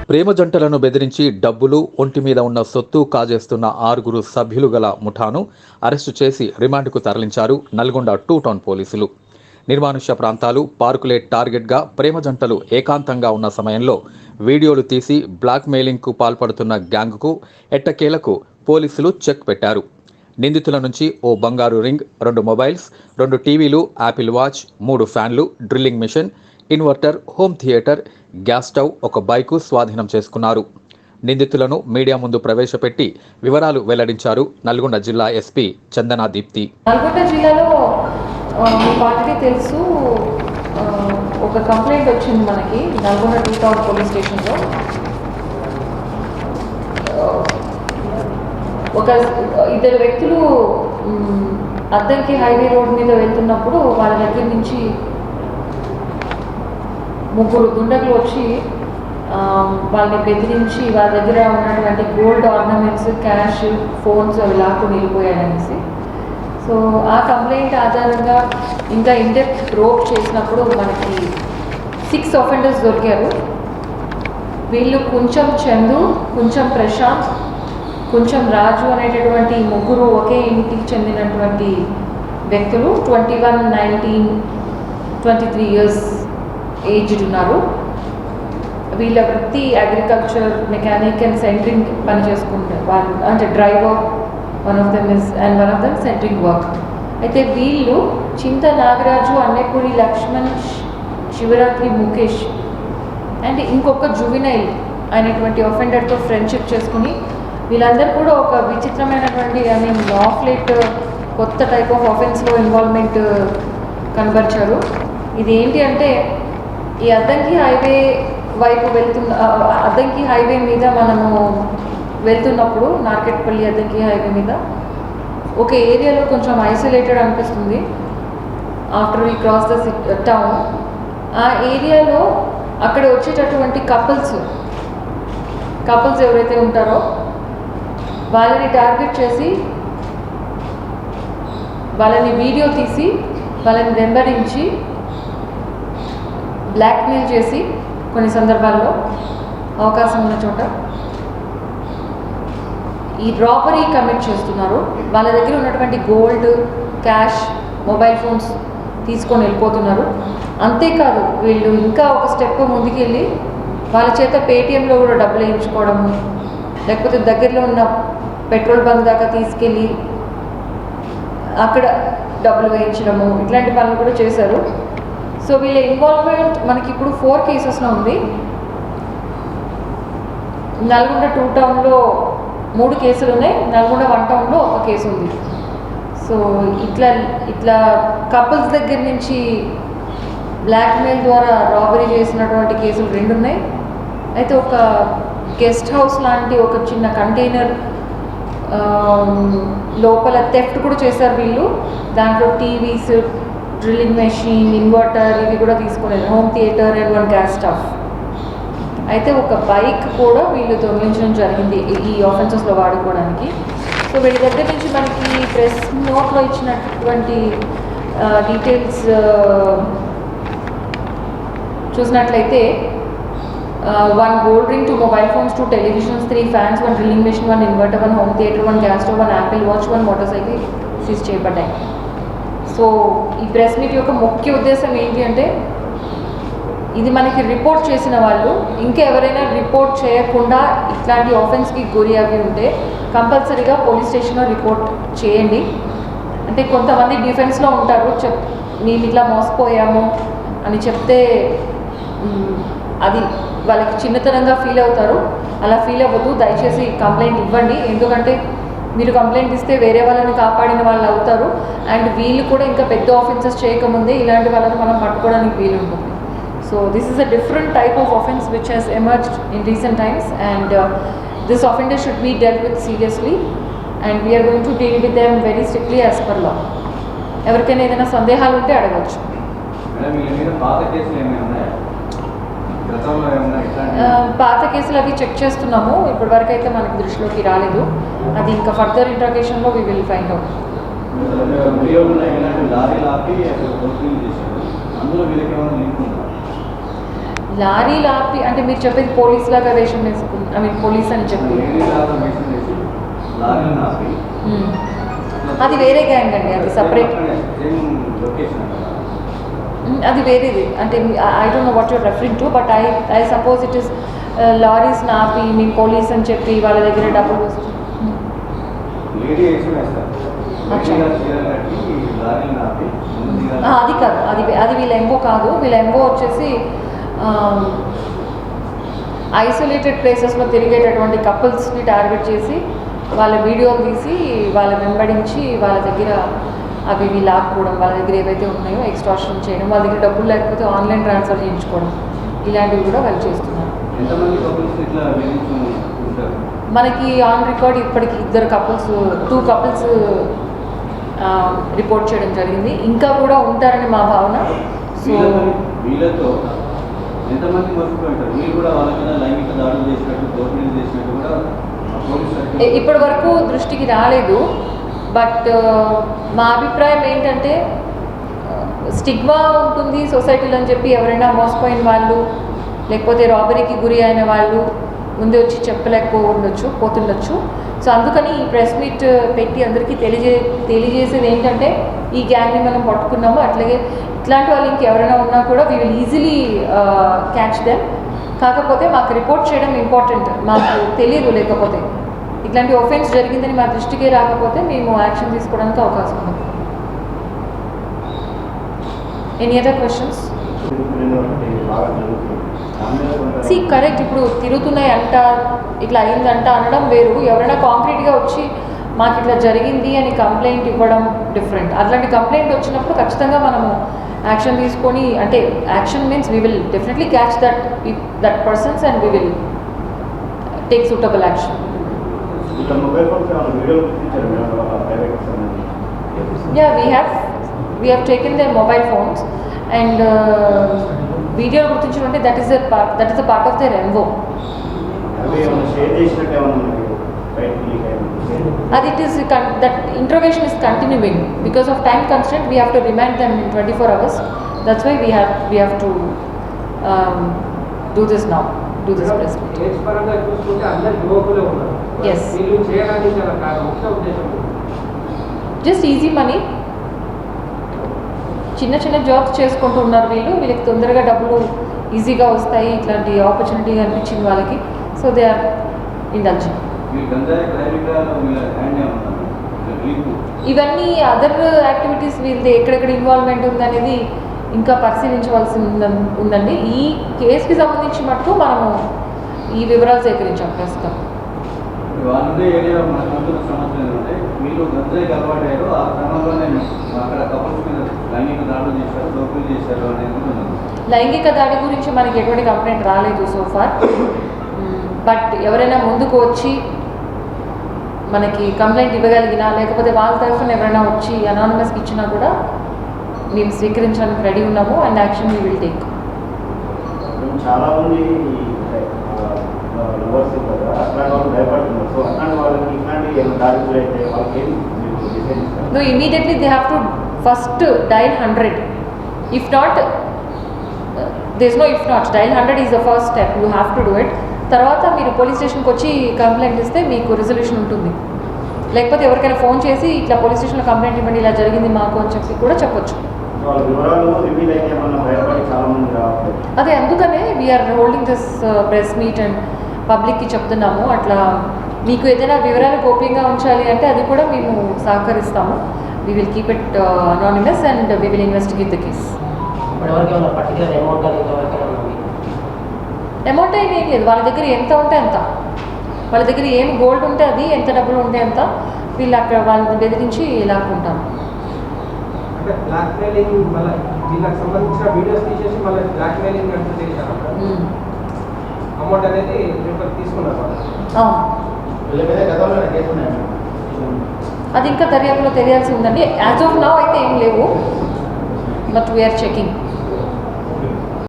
ప్రేమ జంటలను బెదిరించి డబ్బులు, ఒంటి మీద ఉన్న సొత్తు కాజేస్తున్న 6 సభ్యులు గల ముఠాను అరెస్టు చేసి రిమాండ్కు తరలించారు నల్గొండ 2 టౌన్ పోలీసులు. నిర్మానుష్య ప్రాంతాలు, పార్కులే టార్గెట్గా ప్రేమ జంటలు ఏకాంతంగా ఉన్న సమయంలో వీడియోలు తీసి బ్లాక్ మెయిలింగ్కు పాల్పడుతున్న గ్యాంగ్కు ఎట్టకేలకు పోలీసులు చెక్ పెట్టారు. నిందితుల నుంచి ఓ బంగారు రింగ్, 2 మొబైల్స్, 2 టీవీలు, యాపిల్ వాచ్, 3 ఫ్యాన్లు, drilling machine, inverter, home theatre, gas stove, ఒక బైకు స్వాధీనం చేసుకున్నారు. నిందితులను మీడియా ముందు ప్రవేశపెట్టి వివరాలు వెల్లడించారు నల్గొండ జిల్లా ఎస్పీ చందనా దీప్తి. నల్గొండ జిల్లాలో పార్టీ తెలుసు, ఒక కంప్లైంట్ వచ్చింది మనకి నల్గొండ 2 టౌన్ పోలీస్ స్టేషన్లో. ఒక 2 వ్యక్తులు అద్దంకి హైవే రోడ్ మీద వెళ్తున్నప్పుడు వాళ్ళ దగ్గర నుంచి 3 దుండగులు వచ్చి వాళ్ళని బెదిరించి వాళ్ళ దగ్గర ఉన్నటువంటి గోల్డ్ ఆర్నమెంట్స్, క్యాష్, ఫోన్స్ అవి లాక్కుని వెళ్ళిపోయాయనేసి. సో ఆ కంప్లైంట్ ఆధారంగా ఇంకా ఇండెప్త్ ప్రోబ్ చేసినప్పుడు మనకి 6 అఫెండర్స్ దొరికారు. వీళ్ళు కొంచెం చందు, కొంచెం ప్రశాంత్, కొంచెం రాజు అనేటటువంటి 3 ఒకే ఇంటికి చెందినటువంటి వ్యక్తులు. 21, 19, 23 ఇయర్స్ ఏజ్డ్ ఉన్నారు. వీళ్ళ వృత్తి అగ్రికల్చర్, మెకానిక్ అండ్ సెంట్రింగ్ పని చేసుకుంటారు. వాళ్ళు అంటే driver one of them centring work. అయితే వీళ్ళు చింత నాగరాజు, అన్నెపూరి లక్ష్మణ్, శివరాత్రి ముఖేష్ అండ్ ఇంకొక జువినైల్ అనేటువంటి అఫెండర్తో ఫ్రెండ్షిప్ చేసుకుని వీళ్ళందరూ కూడా ఒక విచిత్రమైనటువంటి ఆఫ్ లేట్ కొత్త టైప్ ఆఫ్ ఆఫెన్స్లో ఇన్వాల్వ్మెంట్ కనబరిచారు. ఇది ఏంటి అంటే, ఈ అద్దంకి హైవే వైపు అద్దంకి హైవే మీద మనము వెళ్తున్నప్పుడు నార్కెట్పల్లి అద్దంకి హైవే మీద ఒక ఏరియాలో కొంచెం ఐసోలేటెడ్ అనిపిస్తుంది after we cross the town. ఆ ఏరియాలో అక్కడ వచ్చేటటువంటి కపుల్స్ ఎవరైతే ఉంటారో వాళ్ళని టార్గెట్ చేసి వాళ్ళని వీడియో తీసి వాళ్ళని వెంబడించి బ్లాక్మెయిల్ చేసి కొన్ని సందర్భాల్లో అవకాశం ఉన్న చోట ఈ రాబరీ కమిట్ చేస్తున్నారు. వాళ్ళ దగ్గర ఉన్నటువంటి గోల్డ్, క్యాష్, మొబైల్ ఫోన్స్ తీసుకొని వెళ్ళిపోతున్నారు. అంతేకాదు వీళ్ళు ఇంకా ఒక స్టెప్ ముందుకెళ్ళి వాళ్ళ చేత పేటిఎంలో కూడా డబ్బులు వేయించుకోవడము, లేకపోతే దగ్గరలో ఉన్న పెట్రోల్ బంక్ దాకా తీసుకెళ్ళి అక్కడ డబ్బులు వేయించడము, ఇట్లాంటి పనులు కూడా చేశారు. సో వీళ్ళ ఇన్వాల్వ్మెంట్ మనకి ఇప్పుడు 4 కేసెస్లో ఉంది. నల్గొండ 2 టౌన్లో 3 కేసులు ఉన్నాయి, నల్గొండ 1 టౌన్లో 1 కేసు ఉంది. సో ఇట్లా కపుల్స్ దగ్గర నుంచి బ్లాక్మెయిల్ ద్వారా రాబరీ చేసినటువంటి కేసులు 2 ఉన్నాయి. అయితే ఒక గెస్ట్ హౌస్ లాంటి ఒక చిన్న కంటైనర్ లోపల థెఫ్ట్ కూడా చేశారు వీళ్ళు. దాంట్లో టీవీస్, డ్రిల్లింగ్ మెషిన్, ఇన్వర్టర్ ఇవి కూడా తీసుకునేది, home theatre and 1 gas stove. అయితే ఒక బైక్ కూడా వీళ్ళు దొంగిలించడం జరిగింది ఈ ఆఫెన్సెస్లో వాడుకోవడానికి. సో వీళ్ళ దగ్గర నుంచి మనకి ప్రెస్ నోట్లో ఇచ్చినటువంటి డీటెయిల్స్ చూసినట్లయితే 1 gold ring, 2 mobile phones, 2 televisions, 3 fans, 1 drilling machine, 1 inverter, 1 home theater, 1 gas stove, 1 Apple watch, 1 motorcycle seize చేయబడ్డాయి. సో ఈ ప్రెస్ మీట్ యొక్క ముఖ్య ఉద్దేశం ఏంటి అంటే, ఇది మనకి రిపోర్ట్ చేసిన వాళ్ళు ఇంకా ఎవరైనా రిపోర్ట్ చేయకుండా ఇట్లాంటి ఆఫెన్స్కి గురి అవి ఉంటే కంపల్సరీగా పోలీస్ స్టేషన్లో రిపోర్ట్ చేయండి. అంటే కొంతమంది డిఫెన్స్లో ఉంటారు, మేము ఇట్లా మోసపోయాము అని చెప్తే అది వాళ్ళకి చిన్నతనంగా ఫీల్ అవుతారు. అలా ఫీల్ అవ్వద్దు, దయచేసి కంప్లైంట్ ఇవ్వండి. ఎందుకంటే మీరు కంప్లైంట్ ఇస్తే వేరే వాళ్ళని కాపాడిన వాళ్ళు అవుతారు. అండ్ వీళ్ళు కూడా ఇంకా పెద్ద ఆఫెన్సెస్ చేయకముందే ఇలాంటి వాళ్ళని మనం పట్టుకోవడానికి వీలు ఉంటుంది. So this is a different type of offence which has emerged in recent times and this offender should be dealt with seriously and we are going to deal with them very strictly as per law. ఎవరికైనా ఏదైనా సందేహాలు ఉంటే అడగవచ్చు. పాత కేసులు అవి check చేస్తున్నాము, ఇప్పటి వరకు అయితే మనకి దృష్టిలోకి రాలేదు. అది ఇంకా ఫర్దర్ ఇంట్రాగేషన్లో వీ విల్ ఫైండ్ అవుట్. లారీలు ఆపి అంటే మీరు చెప్పేది పోలీస్ లాగా వేషం వేసుకుని ఐ మీన్ పోలీస్ అని చెప్పి అది వేరే గ్యాంగ్ అండి, అది సపరేట్, అది వేరేది. అంటే I don't know what you're referring to, but I suppose it is lorries ఆపి మీ పోలీస్ అని చెప్పి వాళ్ళ దగ్గర డబ్బులు వస్తుంది. అది కాదు, అది వీళ్ళ ఎంఓ కాదు. వీళ్ళ ఎంఓ వచ్చేసి ఐసోలేటెడ్ ప్లేసెస్లో తిరిగేటటువంటి కపుల్స్ని టార్గెట్ చేసి వాళ్ళ వీడియోలు తీసి వాళ్ళ వెంబడించి వాళ్ళ దగ్గర అవి వీళ్ళు ఆపుకోవడం, వాళ్ళ దగ్గర ఏవైతే ఉన్నాయో ఎక్స్ట్రాక్షన్ చేయడం, వాళ్ళ దగ్గర డబ్బులు లేకపోతే ఆన్లైన్ ట్రాన్స్ఫర్ చేయించుకోవడం, ఇలాంటివి కూడా వాళ్ళు చేస్తున్నారు. మనకి ఆన్ రికార్డ్ ఇప్పటికి 2 కపుల్స్ రిపోర్ట్ చేయడం జరిగింది. ఇంకా కూడా ఉంటారని మా భావన. సో వీళ్ళతో ఎంతమంది మర్చిపోయింటారు, వీళ్ళు కూడా వాళ్ళ మీద లైంగిక దాడులు చేసినట్టు దోపిడీలు చేసినట్టు కూడా ఇప్పటి వరకు దృష్టికి రాలేదు. బట్ మా అభిప్రాయం ఏంటంటే స్టిగ్మా ఉంటుంది సొసైటీలో అని చెప్పి ఎవరైనా మోసపోయిన వాళ్ళు లేకపోతే రాబరీకి గురి అయిన వాళ్ళు ముందే వచ్చి పోతుండొచ్చు. సో అందుకని ఈ ప్రెస్ మీట్ పెట్టి అందరికీ తెలియజేసేది ఏంటంటే ఈ గ్యాంగ్ని మనం పట్టుకున్నాము, అట్లాగే ఇట్లాంటి వాళ్ళు ఇంకెవరైనా ఉన్నా కూడా we will easily catch them. కాకపోతే మాకు రిపోర్ట్ చేయడం ఇంపార్టెంట్. మాకు తెలియదు, లేకపోతే ఇట్లాంటి ఒఫెన్స్ జరిగిందని మా దృష్టికే రాకపోతే మేము యాక్షన్ తీసుకోవడానికి అవకాశం ఉంది. Any other questions? కరెక్ట్. ఇప్పుడు తిరుగుతున్నాయి అంట, ఇట్లా అయిందంట అనడం వేరు. ఎవరైనా కాంక్రీట్గా వచ్చి మాకు ఇట్లా జరిగింది అని కంప్లైంట్ ఇవ్వడం డిఫరెంట్. అట్లాంటి కంప్లైంట్ వచ్చినప్పుడు ఖచ్చితంగా మనము యాక్షన్ తీసుకొని, అంటే action means we will definitely catch that persons and we will take suitable action. Yeah, we have taken their mobile phones and video గుర్తించడం అంటే that is a part of their MO. అది it is that interrogation is continuing because of time constraint. We have to remand them in 24 hours. That's why we have to do this now. Do this press meet. Yes. Just easy money. చిన్న jobs చేసుకుంటూ ఉన్నారు వీళ్ళకి తొందరగా డబ్బులు ఈజీగా వస్తాయి, ఇట్లాంటి opportunity అనిపించింది వాళ్ళకి. So they are indulging. ఇవన్నీ అదర్ యాక్టివిటీస్ వీళ్ళది ఎక్కడెక్కడ ఇన్వాల్వ్మెంట్ ఉందనేది ఇంకా పరిశీలించవలసి ఉందండి. ఈ కేసుకి సంబంధించి మటుకు మనము ఈ వివరాలు సేకరించాం ప్రస్తుతం. లైంగిక దాడి గురించి మనకి ఎటువంటి కంప్లైంట్ రాలేదు సో ఫార్. బట్ ఎవరైనా ముందుకు వచ్చి మనకి కంప్లైంట్ ఇవ్వగలిగినా లేకపోతే వాళ్ళ తరఫున ఎవరైనా వచ్చి అనానిమస్కి ఇచ్చినా కూడా మేము స్వీకరించడానికి రెడీ ఉన్నాము and action we will take. చాలామంది No, immediately they have to first dial 100. If not, there's no if not. Dial 100 is the first step. You have to do it. తర్వాత మీరు పోలీస్ స్టేషన్కి వచ్చి కంప్లైంట్ ఇస్తే మీకు resolution ఉంటుంది. లేకపోతే ఎవరికైనా ఫోన్ చేసి ఇట్లా పోలీస్ స్టేషన్లో కంప్లైంట్ ఇవ్వండి, ఇలా జరిగింది మాకు అని చెప్పి కూడా చెప్పొచ్చు. అదే అందుకనే we are holding this press meet and పబ్లిక్కి చెప్తున్నాము. అట్లా మీకు ఏదైనా వివరాలు గోప్యంగా ఉంచాలి అంటే అది కూడా మేము సహకరిస్తాము. We will keep it anonymous and we will investigate the case. Amount ఏం లేదు, వాళ్ళ దగ్గర ఎంత ఉంటే అంత, వాళ్ళ దగ్గర ఏం గోల్డ్ ఉంటే అది, ఎంత డబ్బులు ఉంటే అంత వీళ్ళు అక్కడ వాళ్ళని బెదిరించి లాక్కుంటాం. అది ఇంకా దర్యాప్తులో తెలియాల్సి ఉందండి. యాజ్ ఆఫ్ నౌ అయితే ఏం లేవు, బట్ వీఆర్ చెకింగ్.